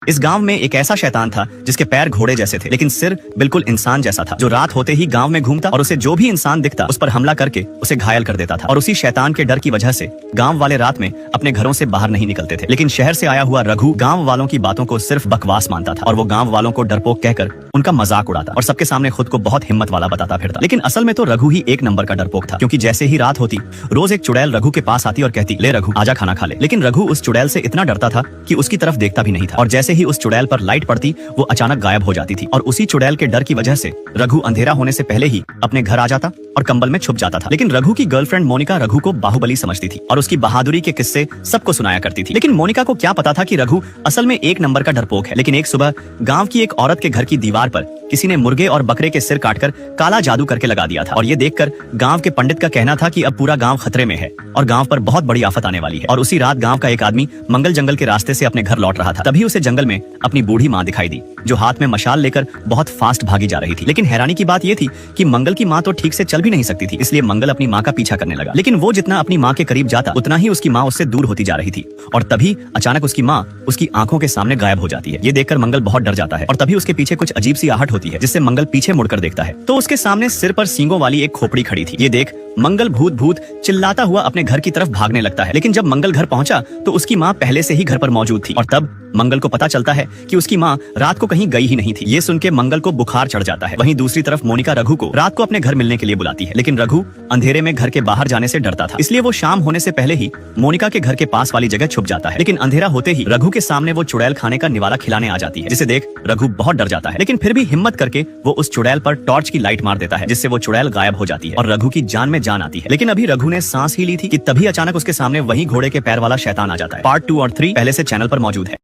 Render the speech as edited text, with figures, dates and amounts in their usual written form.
इस गांव में एक ऐसा शैतान था जिसके पैर घोड़े जैसे थे लेकिन सिर बिल्कुल इंसान जैसा था, जो रात होते ही गांव में घूमता और उसे जो भी इंसान दिखता उस पर हमला करके उसे घायल कर देता था। और उसी शैतान के डर की वजह से गांव वाले रात में अपने घरों से बाहर नहीं निकलते थे। लेकिन शहर से आया हुआ रघु गांव वालों की बातों को सिर्फ बकवास मानता था और वो गांव वालों को डरपोक कहकर उनका मजाक उड़ाता और सबके सामने खुद को बहुत हिम्मत वाला बताता फिरता। लेकिन असल में तो रघु ही एक नंबर का डरपोक था, क्योंकि जैसे ही रात होती रोज एक चुड़ैल रघु के पास आती और कहती, ले रघु आजा खाना खा ले। लेकिन रघु उस चुड़ैल से इतना डरता था कि उसकी तरफ देखता भी नहीं था और जैसे ही उस चुड़ैल पर लाइट पड़ती वो अचानक गायब हो जाती थी। और उसी चुड़ैल के डर की वजह से रघु अंधेरा होने से पहले ही अपने घर आ जाता और कंबल में छुप जाता था। लेकिन रघु की गर्लफ्रेंड मोनिका रघु को बाहुबली समझती थी और उसकी बहादुरी के किस्से सबको सुनाया करती थी। लेकिन मोनिका को क्या पता था कि रघु असल में एक नंबर का डरपोक है। लेकिन एक सुबह गांव की एक औरत के घर की दीवार पर किसी ने मुर्गे और बकरे के सिर काटकर काला जादू करके लगा दिया था और ये देखकर गांव के पंडित का कहना था कि अब पूरा गांव खतरे में है और गांव पर बहुत बड़ी आफत आने वाली है। और उसी रात गांव का एक आदमी मंगल जंगल के रास्ते से अपने घर लौट रहा था। तभी उसे जंगल में अपनी बूढ़ी माँ दिखाई दी, जो हाथ में मशाल लेकर बहुत फास्ट भागी जा रही थी। लेकिन हैरानी की बात यह थी कि मंगल की माँ तो ठीक से चल भी नहीं सकती थी, इसलिए मंगल अपनी माँ का पीछा करने लगा। लेकिन वो जितना अपनी माँ के करीब जाता उतना ही उसकी माँ उससे दूर होती जा रही थी। और तभी अचानक उसकी माँ उसकी आंखों के सामने गायब हो जाती है। ये देखकर मंगल बहुत डर जाता है और तभी उसके पीछे कुछ अजीब सी आहट होती है, जिससे मंगल पीछे मुड़कर देखता है तो उसके सामने सिर पर सींगों वाली एक खोपड़ी खड़ी थी। ये देख मंगल भूत भूत चिल्लाता हुआ अपने घर की तरफ भागने लगता है। लेकिन जब मंगल घर पहुंचा तो उसकी माँ पहले से ही घर पर मौजूद थी और तब मंगल को पता चलता है कि उसकी माँ रात को कहीं गई ही नहीं थी। ये सुन के मंगल को बुखार चढ़ जाता है। वहीं दूसरी तरफ मोनिका रघु को रात को अपने घर मिलने के लिए बुलाती है। लेकिन रघु अंधेरे में घर के बाहर जाने से डरता था, इसलिए वो शाम होने से पहले ही मोनिका के घर के पास वाली जगह छुप जाता है। लेकिन अंधेरा होते ही रघु के सामने वो चुड़ैल खाने का निवाला खिलाने आ जाती है, जिसे देख रघु बहुत डर जाता है। लेकिन फिर भी हिम्मत करके वो उस चुड़ैल पर टॉर्च की लाइट मार देता है, जिससे वो चुड़ैल गायब हो जाती है और रघु की जान में जान आती है। लेकिन अभी रघु ने सांस ही ली थी कि तभी अचानक उसके सामने वही घोड़े के पैर वाला शैतान आ जाता है। पार्ट 2 और 3 पहले से चैनल पर मौजूद है।